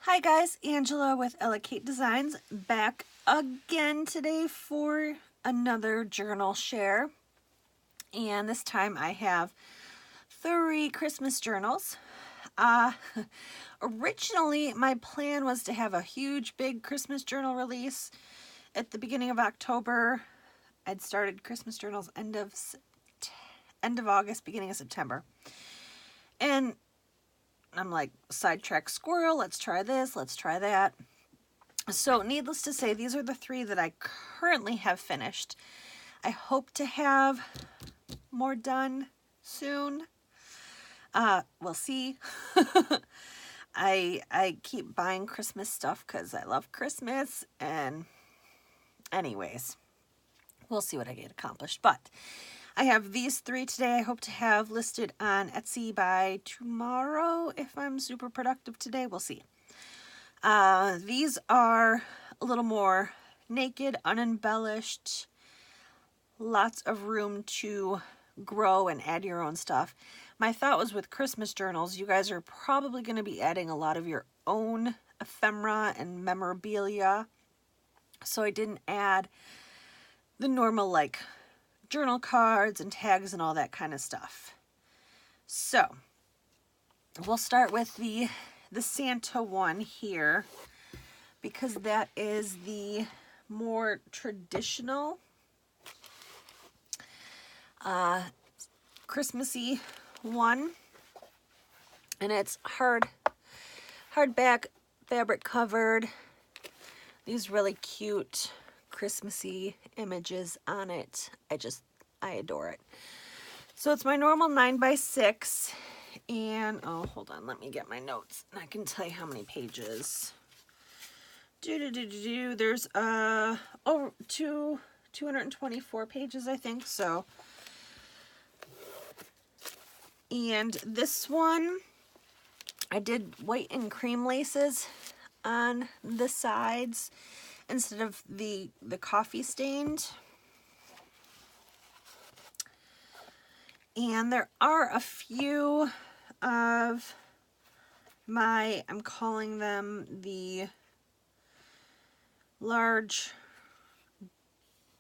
Hi guys, Angela with ElaCateDesigns back again today for another journal share. And this time I have 3 Christmas journals. Originally my plan was to have a huge big Christmas journal release at the beginning of October. I'd started Christmas journals end of August, beginning of September. And I'm like, sidetrack squirrel, let's try this, let's try that. So needless to say, these are the 3 that I currently have finished. I hope to have more done soon. We'll see. I keep buying Christmas stuff because I love Christmas, and anyways, we'll see what I get accomplished. But I have these 3 today. I hope to have listed on Etsy by tomorrow. If I'm super productive today, we'll see. These are a little more naked, unembellished, lots of room to grow and add your own stuff. My thought was with Christmas journals, you guys are probably going to be adding a lot of your own ephemera and memorabilia. So I didn't add the normal like journal cards and tags and all that kind of stuff. So we'll start with the Santa one here, because that is the more traditional Christmassy one, and it's hardback, fabric covered. These really cute Christmassy images on it. I adore it. So it's my normal 9x6. And, oh, hold on, let me get my notes, and I can tell you how many pages. There's, 224 pages, I think, so. And this one, I did white and cream laces on the sides instead of the coffee stained. And there are a few of my, I'm calling them the large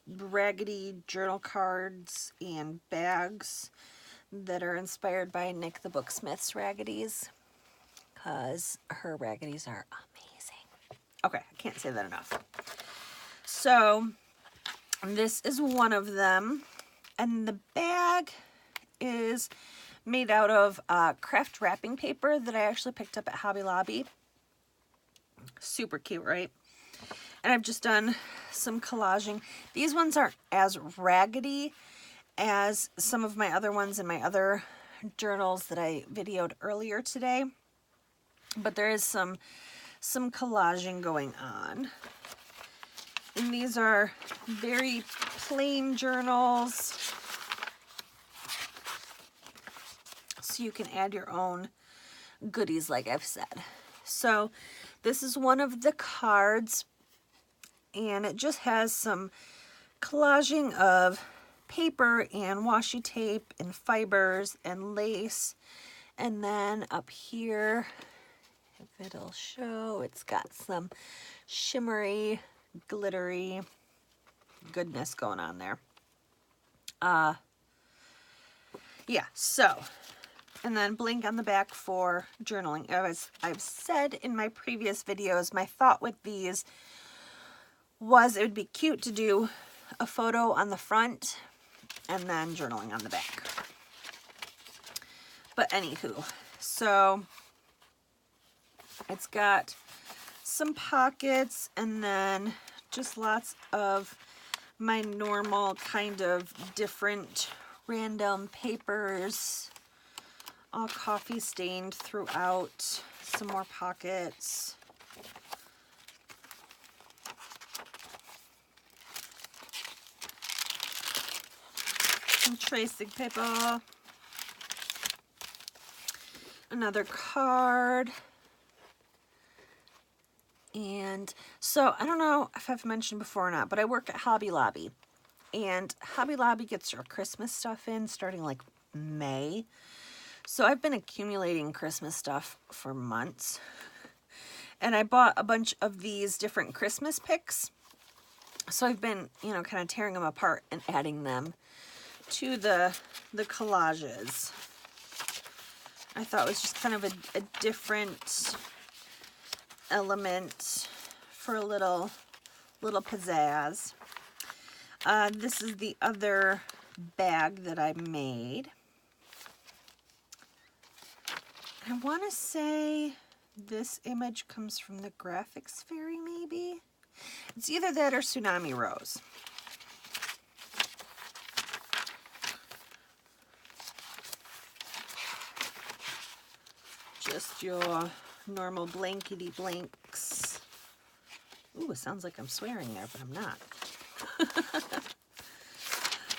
Raggedy journal cards and bags that are inspired by Nick the Booksmith's Raggedies, because her Raggedies are amazing. Okay, I can't say that enough. So this is one of them, and the bag is made out of craft wrapping paper that I actually picked up at Hobby Lobby. Super cute, right? And I've just done some collaging. These ones aren't as raggedy as some of my other ones in my other journals that I videoed earlier today, but there is some collaging going on. And these are very plain journals, so you can add your own goodies, like I've said. So this is one of the cards, and it just has some collaging of paper and washi tape and fibers and lace. And then up here, if it'll show, it's got some shimmery, glittery goodness going on there. Yeah, so, and then blank on the back for journaling. As I've said in my previous videos, my thought with these was it would be cute to do a photo on the front and then journaling on the back. But anywho, so it's got some pockets and then just lots of my normal kind of different random papers, all coffee stained throughout. Some more pockets. Some tracing paper. Another card. And so I don't know if I've mentioned before or not, but I work at Hobby Lobby, and Hobby Lobby gets your Christmas stuff in starting like May. So I've been accumulating Christmas stuff for months, And I bought a bunch of these different Christmas picks. So I've been, you know, kind of tearing them apart and adding them to the collages. I thought it was just kind of a different element for a little pizzazz. This is the other bag that I made. I want to say this image comes from the Graphics Fairy, maybe? It's either that or Tsunami Rose. Just your normal blankety blanks. Ooh, it sounds like I'm swearing there, but I'm not.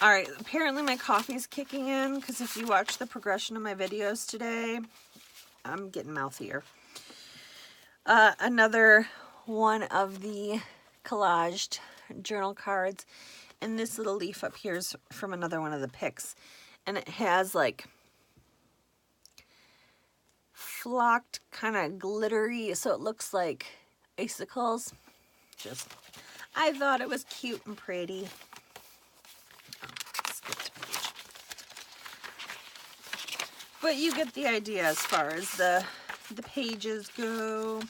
All right, apparently my coffee's kicking in, because if you watch the progression of my videos today, I'm getting mouthier. Another one of the collaged journal cards, and this little leaf up here is from another one of the picks, and it has like flocked, kind of glittery, so it looks like icicles. Just, I thought it was cute and pretty. Skipped page. But you get the idea as far as the pages go.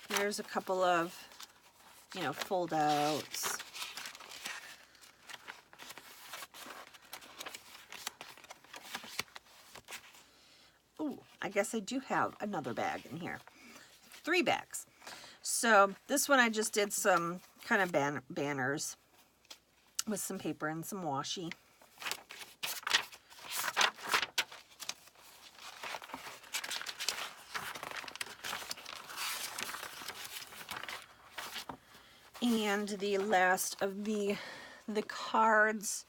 There's a couple of, you know, fold outs. Ooh, I guess I do have another bag in here. 3 bags. So this one I just did some kind of banners with some paper and some washi. And the last of the cards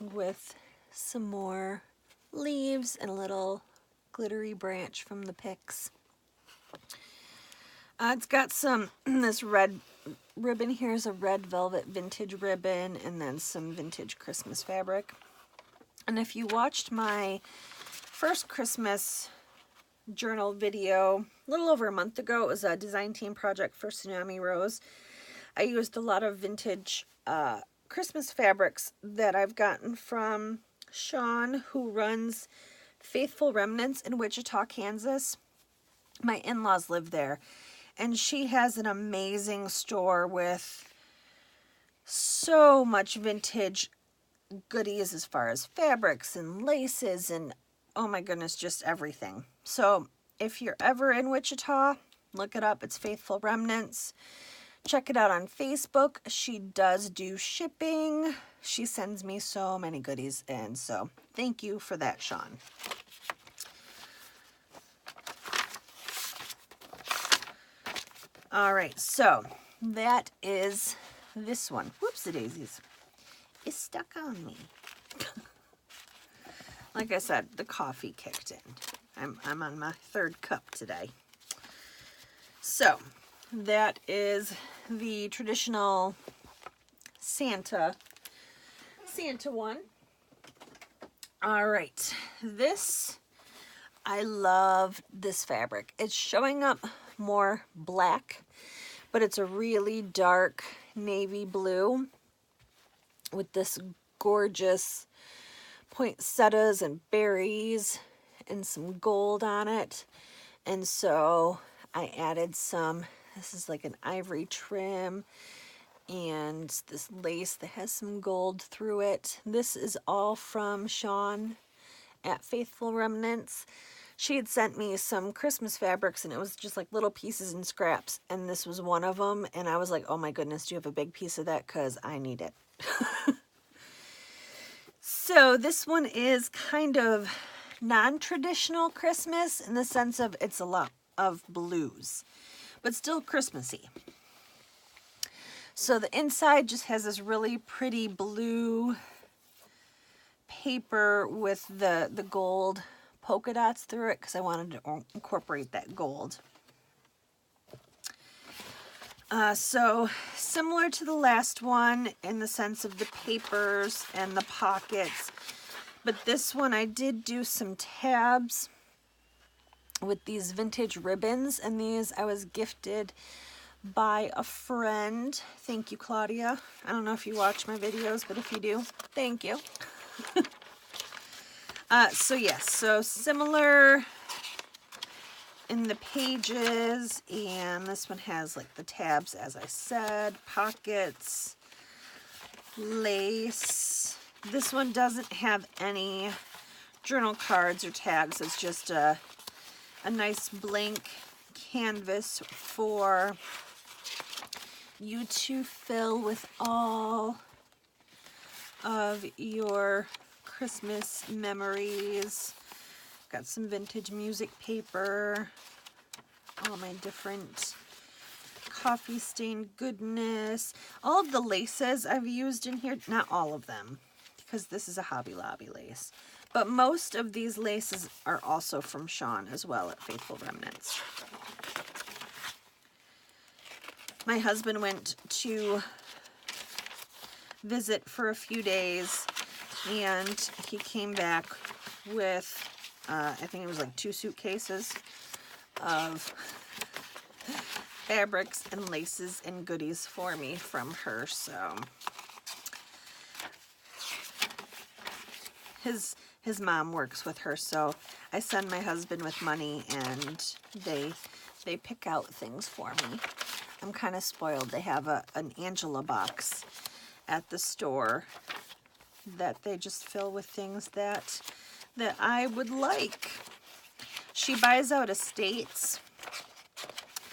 with some more leaves and a little glittery branch from the picks. It's got some, this red ribbon here is a red velvet vintage ribbon, and then some vintage Christmas fabric. And if you watched my first Christmas journal video a little over a month ago, it was a design team project for Tsunami Rose. I used a lot of vintage Christmas fabrics that I've gotten from Sean, who runs Faithful Remnants in Wichita, Kansas. My in-laws live there, and she has an amazing store with so much vintage goodies as far as fabrics and laces and, oh my goodness, just everything. So if you're ever in Wichita, look it up. It's Faithful Remnants. Check it out on Facebook. She does do shipping. She sends me so many goodies, and so thank you for that, Sean. All right, so that is this one. Whoopsie-daisies. It's stuck on me. Like I said, the coffee kicked in. I'm on my 3rd cup today. So that is the traditional Santa one. All right, this, I love this fabric. It's showing up more black, but it's a really dark navy blue with this gorgeous poinsettias and berries and some gold on it. And so I added some, this is like an ivory trim, and this lace that has some gold through it. This is all from Sean at Faithful Remnants. She had sent me some Christmas fabrics, and it was just like little pieces and scraps, and this was one of them, and I was like, oh my goodness, do you have a big piece of that? Because I need it. So this one is kind of non-traditional Christmas in the sense of it's a lot of blues, but still Christmassy. So the inside just has this really pretty blue paper with the gold polka dots through it, because I wanted to incorporate that gold. So similar to the last one in the sense of the papers and the pockets, but this one I did do some tabs with these vintage ribbons, and these I was gifted by a friend. Thank you, Claudia. I don't know if you watch my videos, but if you do, thank you. So yes, so similar in the pages, and this one has like the tabs, as I said, pockets, lace. This one doesn't have any journal cards or tags. It's just a nice blank canvas for you to fill with all of your Christmas memories. Got some vintage music paper, all my different coffee stain goodness. All of the laces I've used in here, not all of them, because this is a Hobby Lobby lace, but most of these laces are also from Sean as well at Faithful Remnants. My husband went to visit for a few days, and he came back with I think it was like 2 suitcases of fabrics and laces and goodies for me from her. So his mom works with her, so I send my husband with money, and they pick out things for me. I'm kind of spoiled. They have an Angela box at the store that they just fill with things that I would like. She buys out estates,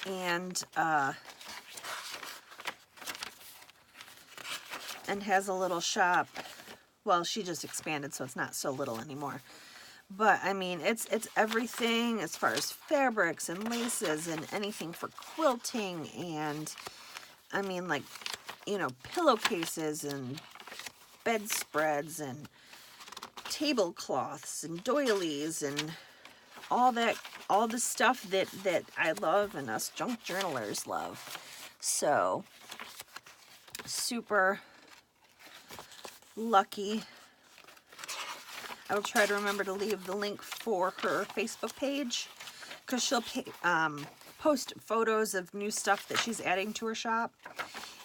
and has a little shop. Well, she just expanded, so it's not so little anymore. But I mean, it's everything as far as fabrics and laces and anything for quilting, and I mean, like, you know, pillowcases and bedspreads and tablecloths and doilies and all the stuff that I love and us junk journalers love. So super lucky. I will try to remember to leave the link for her Facebook page, because she'll post photos of new stuff that she's adding to her shop,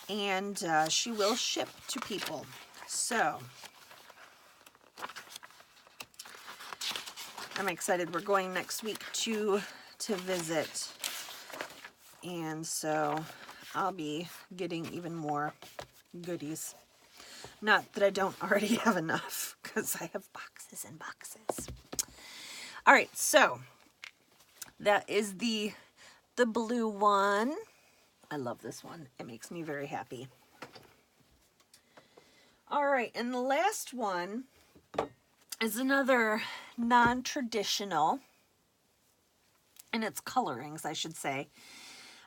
and she will ship to people. So I'm excited. We're going next week to visit, and so I'll be getting even more goodies. Not that I don't already have enough, because I have boxes and boxes. All right, so that is the blue one. I love this one. It makes me very happy. All right, and the last one is another non-traditional, and it's colorings, I should say.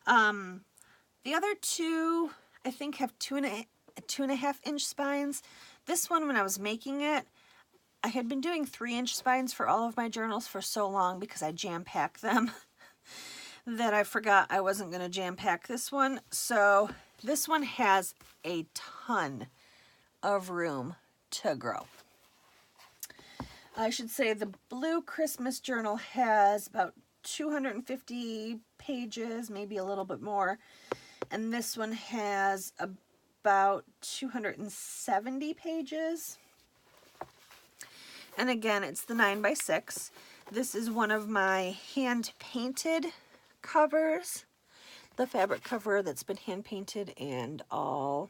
The other two, I think, have 2.5 inch spines. This one, when I was making it, I had been doing 3-inch spines for all of my journals for so long because I jam-pack them that I forgot I wasn't going to jam-pack this one. So this one has a ton of room to grow. I should say the blue Christmas journal has about 250 pages, maybe a little bit more. And this one has about 270 pages. And again, it's the 9x6. This is one of my hand-painted covers. The fabric cover that's been hand-painted and all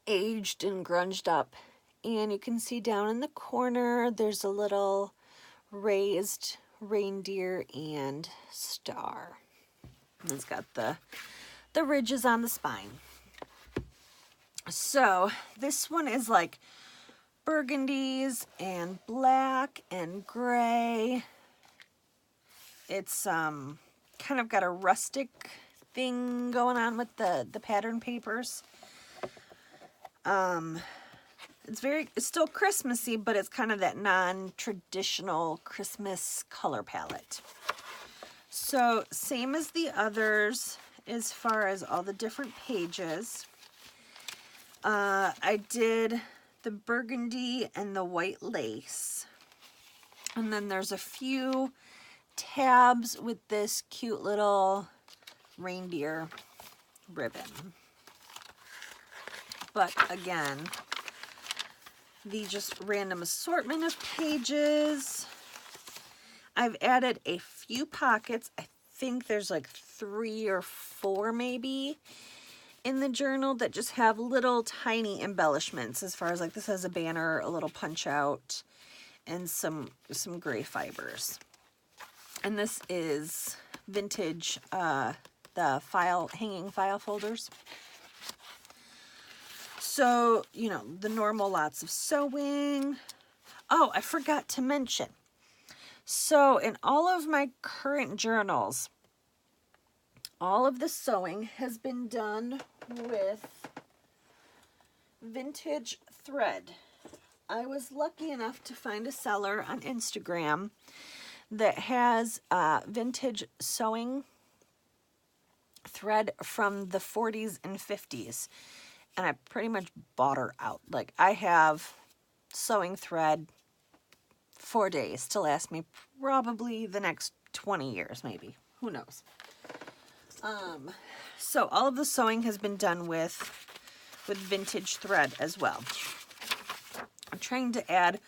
aged and grunged up. And you can see down in the corner, there's a little raised reindeer and star. And it's got the ridges on the spine. So this one is like burgundies and black and gray. It's kind of got a rustic thing going on with the pattern papers. It's still Christmassy, but it's kind of that non-traditional Christmas color palette. So same as the others as far as all the different pages. I did the burgundy and the white lace. And then there's a few tabs with this cute little reindeer ribbon. But again, the just random assortment of pages. I've added a few pockets. I think there's like 3 or 4 maybe in the journal that just have little tiny embellishments, as far as like this has a banner, a little punch out, and some gray fibers. And this is vintage, the hanging file folders. So, you know, the normal lots of sewing. Oh, I forgot to mention. So in all of my current journals, all of the sewing has been done with vintage thread. I was lucky enough to find a seller on Instagram that has vintage sewing thread from the 40s and 50s. And I pretty much bought her out. Like, I have sewing thread for days to last me probably the next 20 years, maybe. Who knows? So all of the sewing has been done with vintage thread as well. I'm trying to add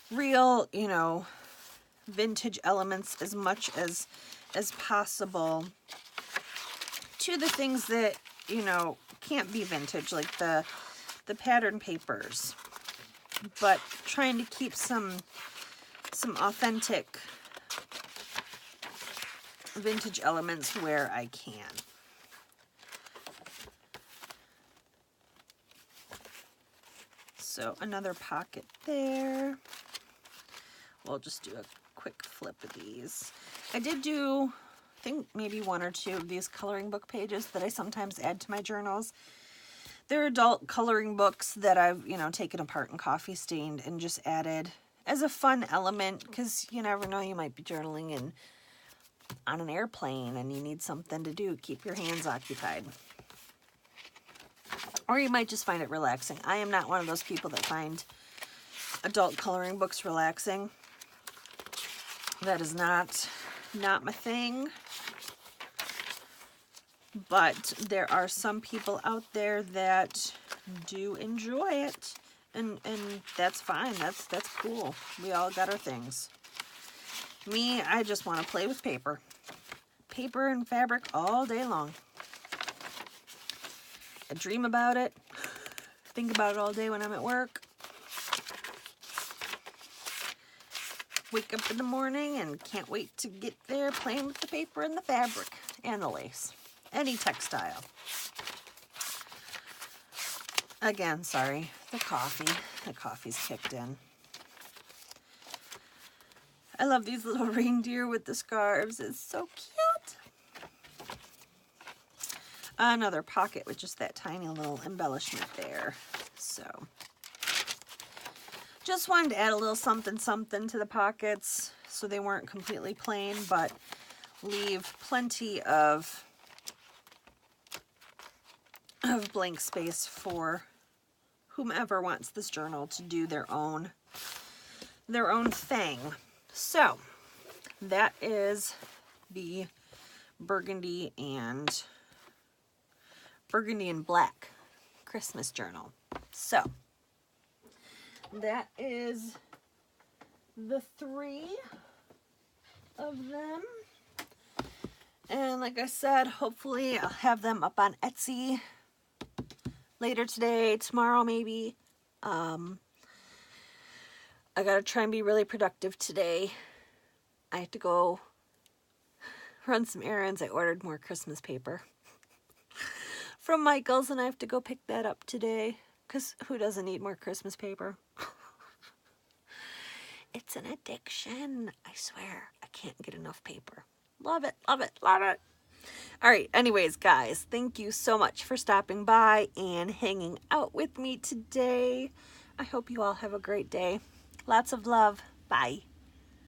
real, you know, vintage elements as much as possible to the things that, you know, can't be vintage, like the pattern papers, but trying to keep some authentic vintage elements where I can. So another pocket there. We'll just do a quick flip of these. I did do, I think maybe 1 or 2 of these coloring book pages that I sometimes add to my journals. They're adult coloring books that I've, you know, taken apart and coffee stained and just added as a fun element, because you never know, you might be journaling on an airplane and you need something to do, keep your hands occupied. Or you might just find it relaxing. I am not one of those people that find adult coloring books relaxing. That is not my thing. But there are some people out there that do enjoy it, and that's fine. That's cool. We all got our things. Me, I just want to play with paper. Paper and fabric all day long. I dream about it. Think about it all day when I'm at work. Wake up in the morning and can't wait to get there playing with the paper and the fabric and the lace. Any textile. Again, sorry, the coffee. The coffee's kicked in. I love these little reindeer with the scarves. It's so cute. Another pocket with just that tiny little embellishment there. So, just wanted to add a little something to the pockets so they weren't completely plain, but leave plenty of blank space for whomever wants this journal to do their own thing. So that is the burgundy and black Christmas journal. So that is the 3 of them. And like I said, hopefully I'll have them up on Etsy later today, tomorrow maybe. I gotta try and be really productive today. I have to go run some errands. I ordered more Christmas paper from Michael's, and I have to go pick that up today, because who doesn't need more Christmas paper? It's an addiction. I swear, I can't get enough paper. Love it, love it, love it. All right, anyways, guys, thank you so much for stopping by and hanging out with me today. I hope you all have a great day. Lots of love. Bye.